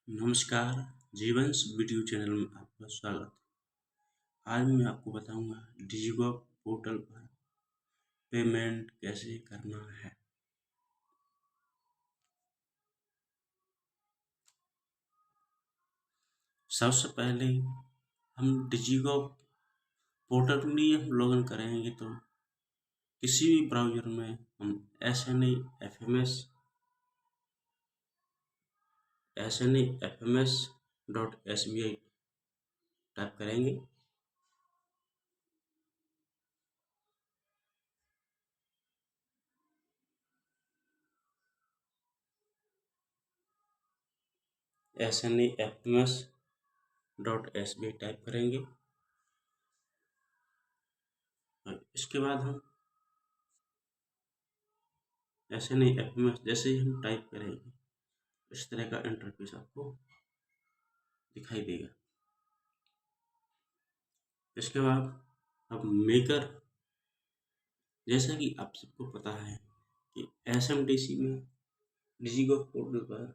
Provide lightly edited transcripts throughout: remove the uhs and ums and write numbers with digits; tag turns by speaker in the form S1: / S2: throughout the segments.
S1: नमस्कार, जीवंश video channel में आपका स्वागत है। आज मैं आपको बताऊंगा डिजिलॉकर पोर्टल पर पेमेंट कैसे करना है। सबसे पहले हम डिजिलॉकर पोर्टल में हम लॉगिन करेंगे तो किसी भी ब्राउज़र में हम snafms.sbi टाइप करेंगे। snafms.sbi टाइप करेंगे और इसके बाद हम snafms जैसे ही हम टाइप करेंगे इस तरह का इंटरफेस आपको दिखाई देगा। इसके बाद अब मेकर, जैसा कि आप सबको पता है कि SMTC में डिजिलॉकर पोर्टल पर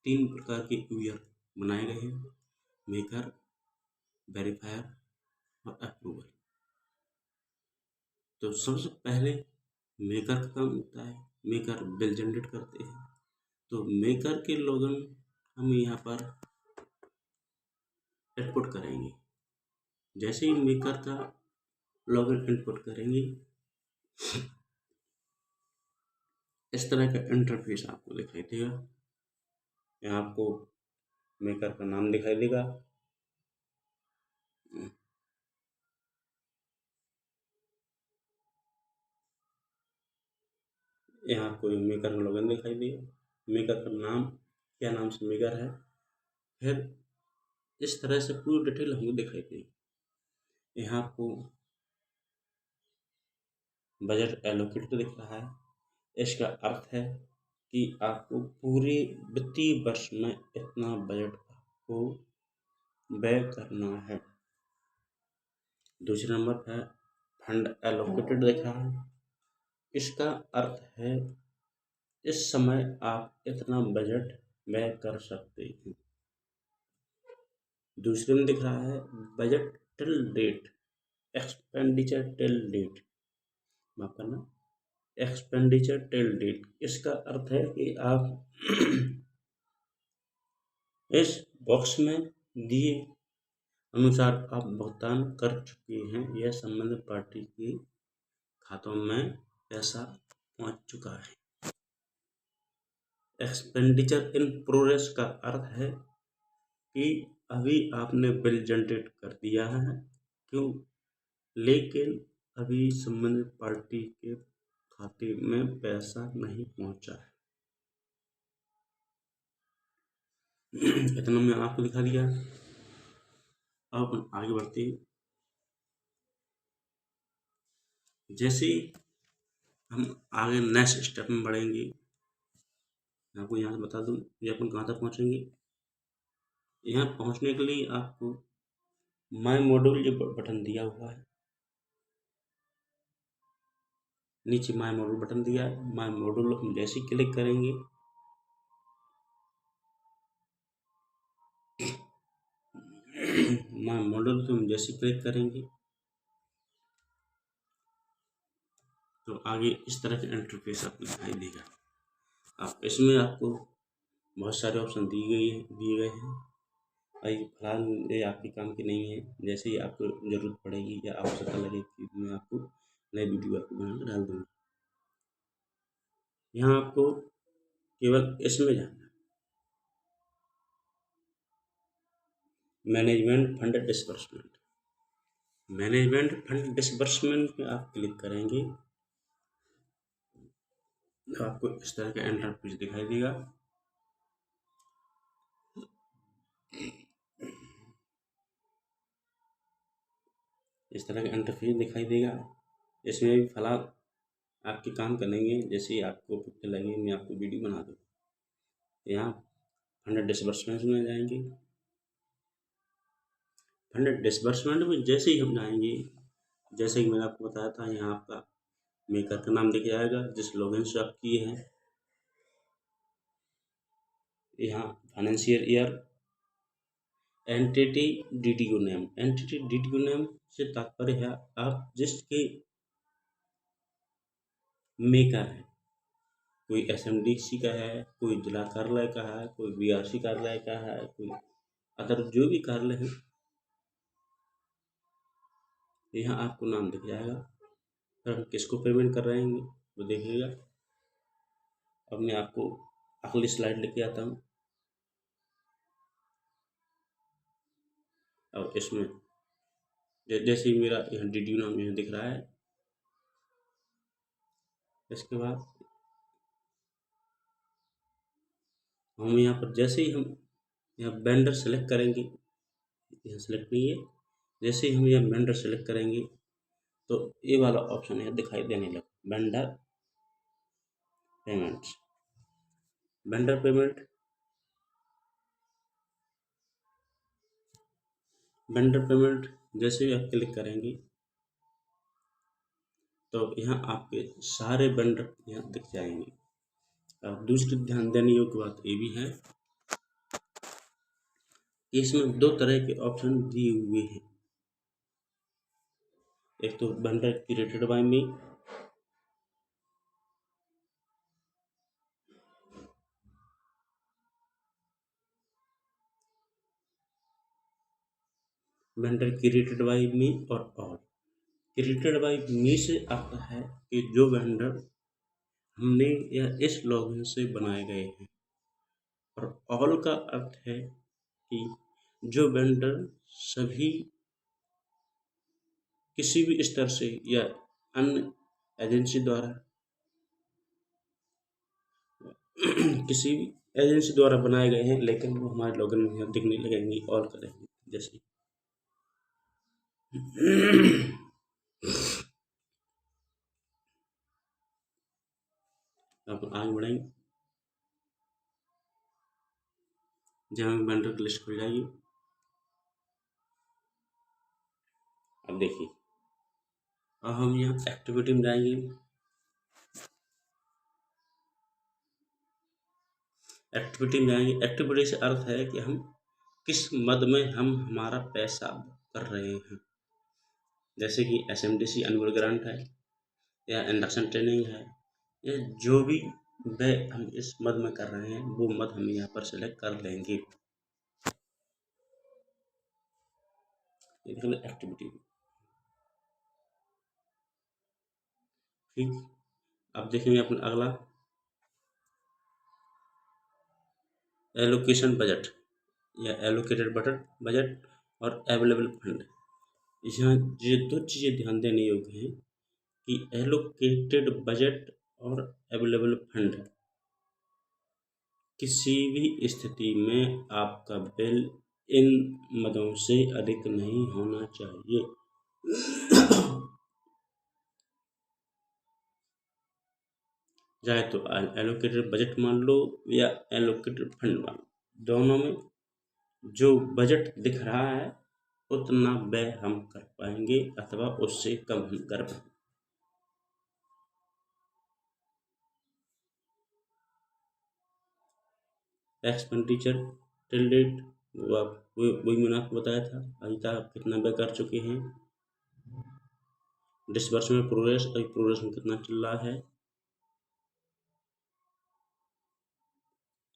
S1: 3 प्रकार के यूजर बनाए गए हैं: मेकर, वेरीफायर और अप्रूवर। तो सबसे पहले मेकर का काम होता है, मेकर बिल जनरेट करते हैं। तो मेकर के लॉगिन हम यहाँ पर इनपुट करेंगे। जैसे ही मेकर का लॉगिन इनपुट करेंगे इस तरह का इंटरफेस आपको दिखाई देगा। यहाँ आपको मेकर का नाम दिखाई देगा। यहाँ आपको मेकर का लॉगिन दिखाई देगा, मेकर का नाम, क्या नाम से मेकर है, फिर इस तरह से पूरी डिटेल हमको दिखाई देगी। यहाँ आपको बजट एलोकेट दिख रहा है। इसका अर्थ है कि आपको पूरे वित्तीय वर्ष में इतना बजट आपको व्यय करना है। दूसरे नंबर पर फंड एलोकेटेड दिख रहा है। इसका अर्थ है इस समय आप इतना बजट व्यय कर सकते हैं। दूसरे में दिख रहा है budget till date, expenditure till date, माफ करना, एक्सपेंडिचर टिल डेट। इसका अर्थ है कि आप इस बॉक्स में दिए अनुसार आप भुगतान कर चुके हैं या संबंधित पार्टी के खातों में पैसा पहुंच चुका है। एक्सपेंडिचर इन प्रोग्रेस का अर्थ है कि अभी आपने बिल जनरेट कर दिया है, क्यों, लेकिन अभी संबंधित पार्टी के खाते में पैसा नहीं पहुंचा है। इतना मैं आपको दिखा दिया। अब आगे बढ़ते हैं। जैसे हम आगे नेक्स्ट स्टेप में बढ़ेंगे, आपको यहाँ से बता दूं ये अपन कहाँ तक पहुँचेंगे। यहाँ पहुँचने के लिए आपको माय मॉड्यूल जो बटन दिया हुआ है, नीचे माय मॉड्यूल बटन दिया है। माय मॉड्यूल हम जैसे ही क्लिक करेंगे माय मॉड्यूल हम जैसे क्लिक करेंगे तो आगे इस तरह का इंटरफेस आपको दिखाई देगा। आप इसमें आपको बहुत सारे ऑप्शन दिए गए हैं। फिलहाल ये आपके काम की नहीं है। जैसे ही आपको ज़रूरत पड़ेगी या आवश्यकता लगेगी मैं आपको नई वीडियो आपको बना कर डाल दूँगा। यहाँ आपको केवल इसमें जाना है, management fund disbursement. Management fund disbursement में आप क्लिक करेंगे तो आपको इस तरह का इंटरफेस दिखाई देगा। इस तरह का इंटरफेस दिखाई देगा। इसमें भी फिलहाल आपके काम करेंगे, जैसे ही आपको लगे मैं आपको वीडियो बना दूँ। यहाँ फंड डिसबर्समेंट में जाएंगे। फंड डिसबर्समेंट में जैसे ही हम जाएंगे, जैसे कि मैंने आपको बताया था, यहाँ आपका मेकर का नाम दिख जाएगा जिस लॉगिन से आप किए हैं। यहाँ financial year entity DDU name. Entity DDU name से तात्पर्य है आप जिसके मेकर हैं। कोई एसएमडीसी का है, कोई जिला कार्यालय का है, कोई बीआरसी कार्यालय का है, कोई अदर जो भी कार्यालय है, यहाँ आपको नाम दिख जाएगा। फिर हम किसको पेमेंट कर रहे हैं वो देखिएगा। अब मैं आपको अगली स्लाइड लेके आता हूँ। अब इसमें जैसे ही मेरा यहाँ डीडीयू नाम यहाँ दिख रहा है, इसके बाद हम यहाँ पर जैसे ही हम यहाँ वेंडर सेलेक्ट करेंगे, यहाँ सेलेक्ट नहीं है, जैसे ही हम यहाँ वेंडर सेलेक्ट करेंगे तो ये वाला ऑप्शन यहाँ दिखाई देने लगा, vendor payments. Vendor payment, vendor payment जैसे ही आप क्लिक करेंगे तो यहाँ आपके सारे वेंडर यहाँ दिख जाएंगे। अब दूसरी ध्यान देने योग्य बात ये भी है कि इसमें दो तरह के ऑप्शन दिए हुए हैं। एक तो vendor created by me, vendor created by me और ऑल। क्रिएटेड बाय मी से आता है कि जो वेंडर हमने या इस लॉगिन से बनाए गए हैं, और ऑल का अर्थ है कि जो वेंडर सभी किसी भी स्तर से या अन्य एजेंसी द्वारा किसी भी एजेंसी द्वारा बनाए गए हैं, लेकिन वो हमारे लॉगिन में यहाँ दिखने लगेंगे ऑल करेंगे। जैसे आप आगे बढ़ेंगे, जहाँ वेंडर की लिस्ट खुल जाएगी। अब देखिए, अब हम यहाँ एक्टिविटी में जाएंगे। एक्टिविटी में जाएंगे, एक्टिविटी से अर्थ है कि हम किस मद में हम हमारा पैसा कर रहे हैं। जैसे कि एसएमडीसी एनुअल ग्रांट है या इंडक्शन ट्रेनिंग है, या जो भी व्यय हम इस मद में कर रहे हैं वो मद हम यहाँ पर सेलेक्ट कर लेंगे। एक्टिविटी, ठीक। अब देखेंगे अपना अगला एलोकेशन बजट या एलोकेटेड बजट और अवेलेबल फंड। यहाँ ये दो चीज़ें ध्यान देने योग्य हैं कि एलोकेटेड बजट और अवेलेबल फंड किसी भी स्थिति में आपका बिल इन मदों से अधिक नहीं होना चाहिए। चाहे तो एलोकेटेड बजट मान लो या एलोकेटेड फंड मान लो, दोनों में जो बजट दिख रहा है उतना व्यय हम कर पाएंगे अथवा उससे कम हम कर पाएंगे। एक्सपेंडिचर टिल डेट, वही मैंने आपको बताया था अभी तक आप कितना व्यय कर चुके हैं। डिसबर्समेंट प्रोग्रेस, अभी प्रोग्रेस में कितना चल रहा है।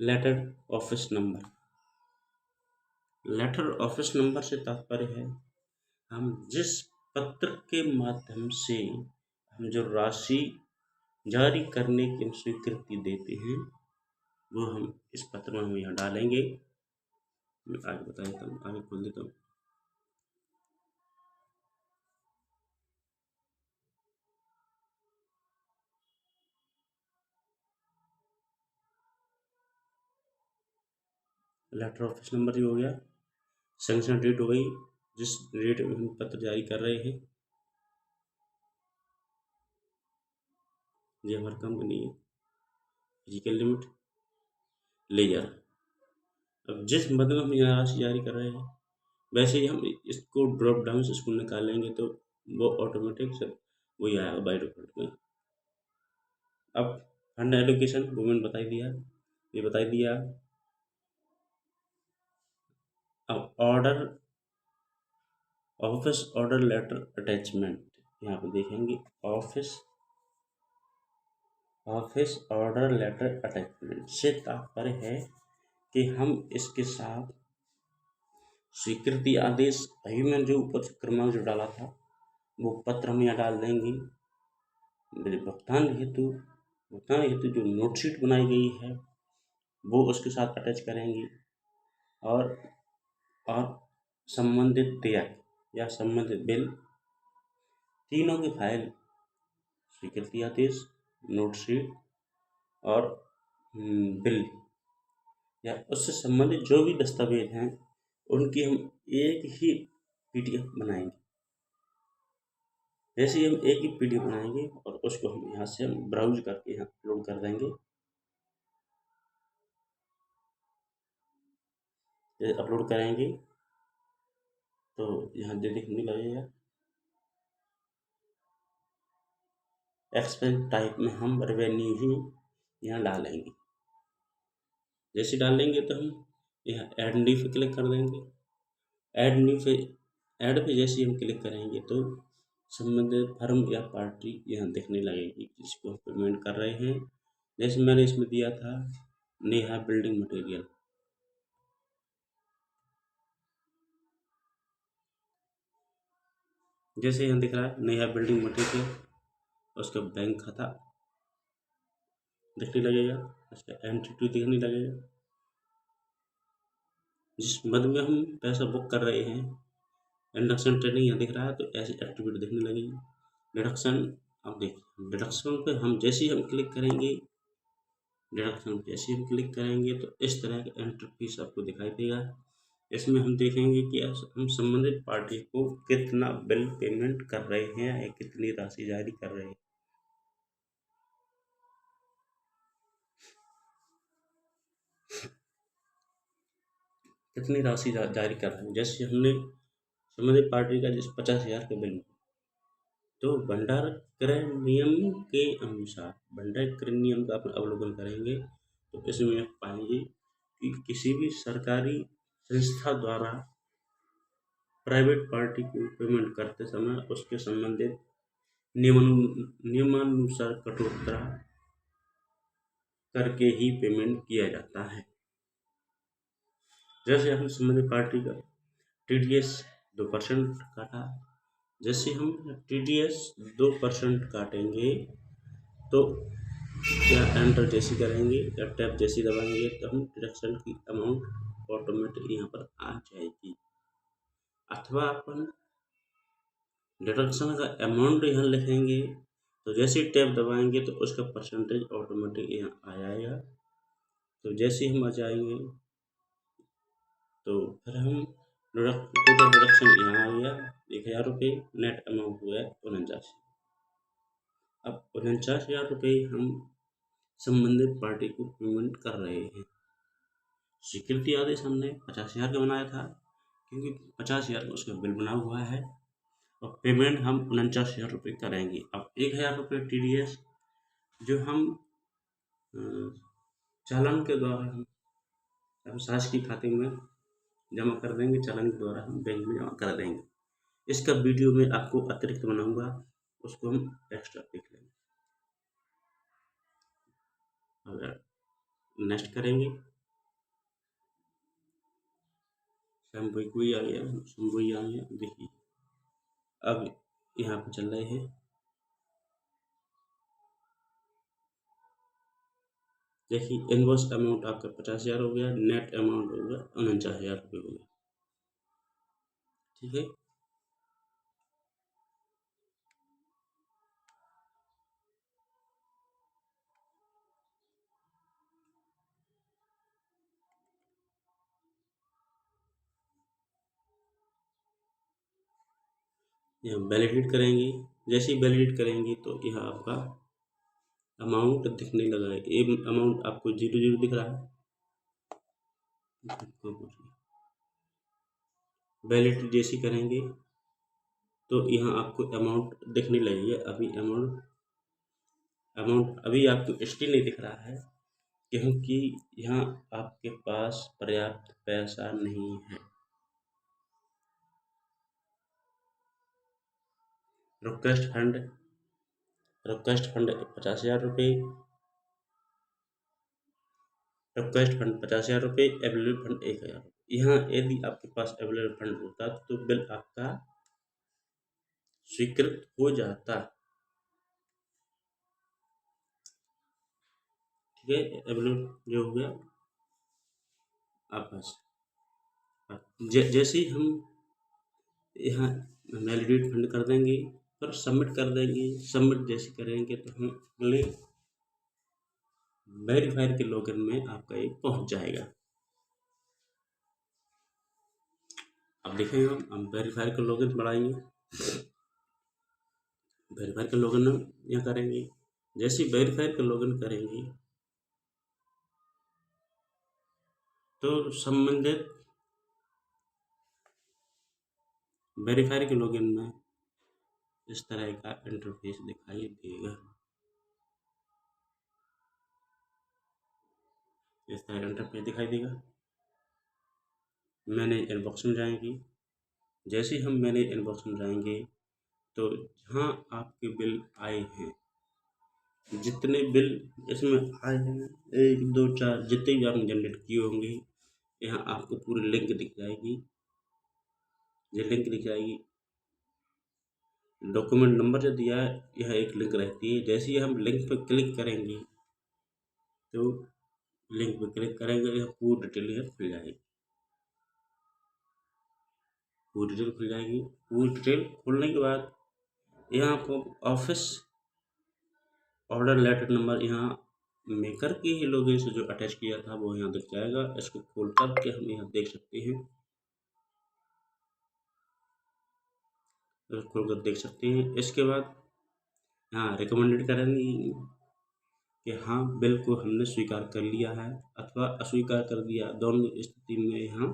S1: Letter office number, letter office number से तात्पर्य है हम जिस पत्र के माध्यम से हम जो राशि जारी करने की स्वीकृति देते हैं वो हम इस पत्र में हम यहाँ डालेंगे। मैं आगे बता देता हूँ, आगे खोल देता हूँ। लेटर ऑफिस नंबर ये हो गया। सैंक्शन डेट हो गई, जिस डेट में हम पत्र जारी कर रहे हैं। ये हमारी कंपनी है, फिजिकल लिमिट लेजर। अब जिस मद में हम यहाँ राशि जारी कर रहे हैं वैसे ही हम इसको ड्रॉप डाउन से इसको निकालेंगे तो वो ऑटोमेटिक सब वही आएगा बाई डिफॉल्ट में। अब फंड एलोकेशन वो मैंने बता दिया, ये बता दिया। अब ऑफिस ऑर्डर लेटर अटैचमेंट, यहाँ पे देखेंगे ऑफिस ऑर्डर लेटर अटैचमेंट से तात्पर्य है कि हम इसके साथ स्वीकृति आदेश, अभी मैंने जो ऊपर क्रमांक जो डाला था वो पत्र हम यहाँ डाल देंगे। मेरे भुगतान हेतु जो नोटशीट बनाई गई है वो उसके साथ अटैच करेंगे, और संबंधित देयक या संबंधित बिल, तीनों की फाइल, स्वीकृति आदेश, नोटशीट और बिल या उससे संबंधित जो भी दस्तावेज हैं उनकी हम एक ही पीडीएफ बनाएंगे। जैसे ही हम एक ही पीडीएफ बनाएंगे और उसको हम यहाँ से हम ब्राउज करके यहाँ अपलोड कर देंगे। जैसे अपलोड करेंगे तो यहाँ देखने लगेगा एक्सपेंस टाइप में हम रेवेन्यू ही यहाँ डालेंगे। जैसे डालेंगे तो हम यहाँ ऐड न्यू पे क्लिक कर देंगे। ऐड पे जैसे हम क्लिक करेंगे तो संबंधित फर्म या पार्टी यहाँ दिखने लगेगी जिसको हम पेमेंट कर रहे हैं। जैसे मैंने इसमें दिया था नेहा बिल्डिंग मटेरियल, जैसे यहाँ दिख रहा है नेहा बिल्डिंग मटेरियल, उसका बैंक खाता दिखने लगेगा, उसका एंटिटी दिखने लगेगा। जिस मद में हम पैसा बुक कर रहे हैं, इंडक्शन ट्रेनिंग यहाँ दिख रहा है तो ऐसी एक्टिविटी दिखने लगेगी। डिडक्शन, अब देखिए डिडक्शन पे हम जैसे ही हम क्लिक करेंगे, तो इस तरह का इंटरफेस आपको दिखाई देगा। इसमें हम देखेंगे कि हम संबंधित पार्टी को कितना बिल पेमेंट कर रहे हैं या कितनी राशि जारी कर रहे हैं। कितनी राशि जारी कर रहे हैं। जैसे हमने संबंधित पार्टी का जिस 50,000 का बिल, तो भंडार क्रय नियम के अनुसार भंडार क्रय नियम का आप अवलोकन करेंगे तो इसमें आप पाएंगे कि किसी भी सरकारी संस्था द्वारा प्राइवेट पार्टी को पेमेंट करते समय उसके संबंधित नियमानुसार कटौती करके ही पेमेंट किया जाता है। जैसे हम संबंधित पार्टी का TDS 2% काटा, जैसे हम TDS 2% काटेंगे तो या एंटर जैसी करेंगे या टैब जैसी दबाएंगे तो हम डिडक्शन की अमाउंट ऑटोमेटिक यहाँ पर आ जाएगी। अथवा अपन डिडक्शन का अमाउंट यहाँ लिखेंगे तो जैसे ही टैब दबाएंगे तो उसका परसेंटेज ऑटोमेटिक यहाँ आ जाएगा। तो जैसे हम आ जाएंगे तो फिर हम टोटल डिडक्शन यहाँ आ गया 1,000 रुपये, नेट अमाउंट हुआ 49। अब 49,000 रुपये हम संबंधित पार्टी को पेमेंट कर रहे हैं। स्वीकृति आदेश हमने 50,000 का बनाया था क्योंकि 50,000 का उसका बिल बना हुआ है और पेमेंट हम 49,000 रुपये करेंगे। अब 1,000 रुपये TDS जो हम चालान के द्वारा हम शासकीय खाते में जमा कर देंगे, चालान के द्वारा हम बैंक में जमा कर देंगे। इसका वीडियो में आपको अतिरिक्त बनाऊंगा, उसको हम एक्स्ट्रा देख लेंगे। अगर नेक्स्ट करेंगे शंभुई आ गया, देखिए अब यहाँ पे चल रहे हैं। देखिए इनवॉइस अमाउंट आपका 50,000 हो गया, नेट अमाउंट हो गया 49,000 रुपये हो गया। ठीक है, यहाँ वैलिडेट करेंगे। जैसे ही वैलिडेट करेंगे तो यहाँ आपका अमाउंट दिखने लगा है। ये अमाउंट आपको 0 दिख रहा है। वैलिडेट जैसे करेंगे तो यहाँ आपको अमाउंट दिखने लगेगी। अभी अमाउंट अभी आपको स्टिल नहीं दिख रहा है क्योंकि यहाँ आपके पास पर्याप्त पैसा नहीं है। रिक्वेस्ट फंड 50,000 रुपये, रिक्वेस्ट फंड 50,000 रुपये, अवेलेबल फंड 1,000 रुपये। यहाँ यदि आपके पास अवेलेबल फंड होता तो बिल आपका स्वीकृत हो जाता। ठीक है, अवेलेबल जो हो गया आपका। जैसे ही हम यहाँ वैलिडेट फंड कर देंगे और सबमिट कर देंगे, सबमिट जैसे करेंगे तो हम अगले वेरीफायर के लॉगिन में आपका ये पहुंच जाएगा। अब देखेंगे हम वेरीफायर के लॉगिन बढ़ाएंगे, वेरीफायर के लॉगिन यहाँ करेंगे। जैसे वेरीफायर के लॉगिन करेंगे तो संबंधित वेरीफायर के लॉगिन में इस तरह का इंटरफेस दिखाई देगा। इस तरह का इंटरफेस दिखाई देगा। मैनेज इनबॉक्स में जाएंगे। जैसे हम मैनेज इनबॉक्स में जाएंगे तो जहाँ आपके बिल आए हैं, जितने बिल इसमें आए हैं 1 2 4 जितने भी आपने जनरेट किए होंगे, यहाँ आपको पूरी लिंक दिख जाएगी। ये लिंक दिख जाएगी। डॉक्यूमेंट नंबर जो दिया है, यह एक लिंक रहती है। जैसे ही हम लिंक पर क्लिक करेंगे तो लिंक पर क्लिक करेंगे, यह पूरी डिटेल यह खुल जाएगी। पूरी डिटेल खुल जाएगी। पूरी डिटेल खुलने के बाद यहाँ आपको ऑफिस ऑर्डर लेटर नंबर यहाँ मेकर के ही लोगों से जो अटैच किया था वो यहाँ दिख जाएगा। इसको खोल करके हम यहाँ देख सकते हैं, खोल कर देख सकते हैं। इसके बाद यहाँ रिकमेंडेड करेंगे कि हाँ बिल को हमने स्वीकार कर लिया है अथवा अस्वीकार कर दिया, दोनों स्थिति में यहाँ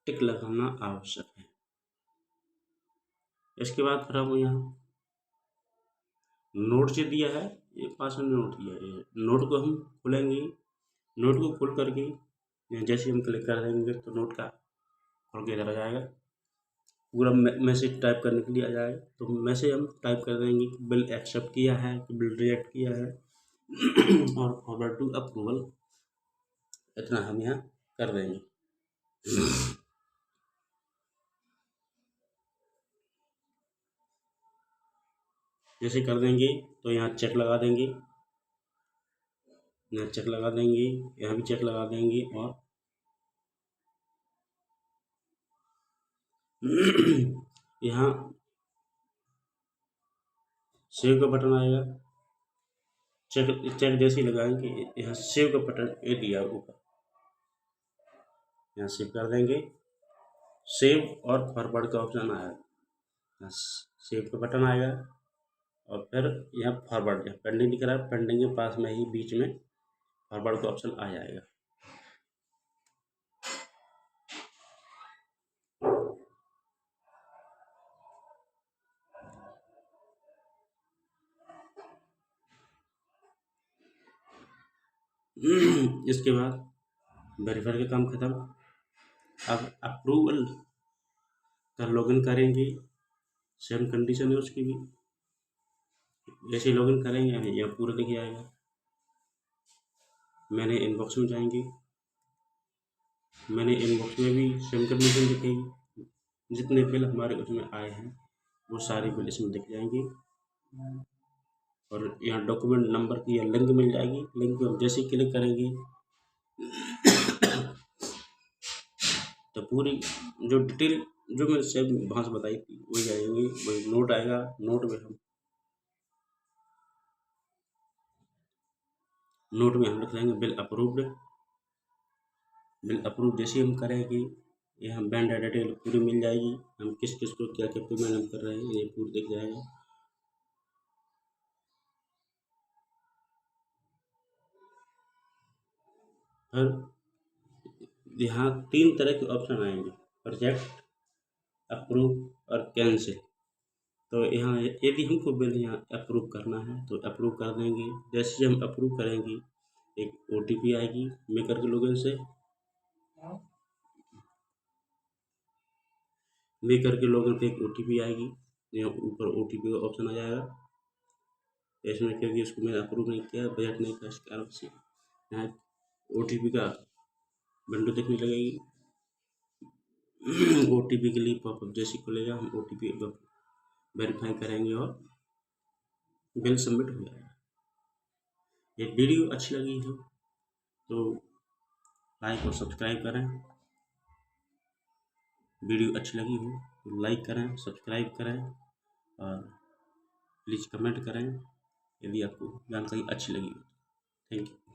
S1: टिक लगाना आवश्यक है। इसके बाद फिर हम यहाँ नोट जो दिया है, ये 500 नोट दिया है, नोट को हम खोलेंगे। नोट को खोल करके जैसे हम क्लिक कर देंगे तो नोट का खोल के इधर आ जाएगा। पूरा मैसेज टाइप करने के लिए आ जाएगा। तो मैसेज हम टाइप कर देंगे कि बिल एक्सेप्ट किया है, कि बिल रिजेक्ट किया है और फॉरवर्ड टू अप्रूवल, इतना हम यहाँ कर देंगे। जैसे कर देंगे तो यहाँ चेक लगा देंगे, यहाँ चेक लगा देंगे, यहाँ भी चेक लगा देंगे और यहाँ सेव का बटन आएगा। चेक जैसे ही लगाएंगे यहाँ सेव का बटन ये दिया ऊपर, यहाँ सेव कर देंगे। सेव और फॉरवर्ड का ऑप्शन आएगा, सेव का बटन आएगा और फिर यहाँ फॉरवर्ड पेंडिंग दिख रहा है, पेंडिंग के पास में ही बीच में फॉरवर्ड का ऑप्शन आ जाएगा। इसके बाद वेरीफाई का काम खत्म। अब अप्रूवल का लॉगिन करेंगे, सेम कंडीशन है उसकी भी। जैसे लॉगिन करेंगे यहाँ पूरा दिख जाएगा। मैंने इनबॉक्स में जाएंगे, मैंने इनबॉक्स में भी सेम कंडीशन दिखेगी। जितने बिल हमारे उसमें आए हैं वो सारे बिल इसमें दिख जाएंगे और यहाँ डॉक्यूमेंट नंबर की लिंक मिल जाएगी। लिंक पर जैसे ही क्लिक करेंगे तो पूरी जो डिटेल जो मैंने सेम वहाँ से बताई थी वही आएंगी, वही नोट आएगा। नोट में हम लिख देंगे बिल अप्रूव्ड। बिल अप्रूव जैसे हम करेंगे यहाँ बैंक डिटेल पूरी मिल जाएगी। हम किस किस को क्या क्या पेमेंट हम कर रहे हैं ये पूरी दिख जाएगा। फिर यहाँ 3 तरह के ऑप्शन आएंगे, प्रोजेक्ट, अप्रूव और कैंसिल। तो यहाँ यदि हमको बिल यहाँ अप्रूव करना है तो अप्रूव कर देंगे। जैसे हम अप्रूव करेंगे एक OTP आएगी मेकर के लॉगिन से, मेकर के लॉगिन पे एक OTP आएगी। यहाँ ऊपर OTP का ऑप्शन आ जाएगा। इसमें क्योंकि उसको मैंने अप्रूव नहीं किया, बजट नहीं था, इस कारण से यहाँ OTP का विंडो दिखने लगेगी। OTP के लिए पॉपअप जैसे खुलेगा, हम OTP वेरीफाई करेंगे और बिल सबमिट हो जाएगा। ये वीडियो अच्छी लगी हो तो लाइक और सब्सक्राइब करें। वीडियो अच्छी लगी हो तो लाइक करें, सब्सक्राइब करें और प्लीज़ कमेंट करें यदि आपको जानकारी अच्छी लगी हो। Thank you.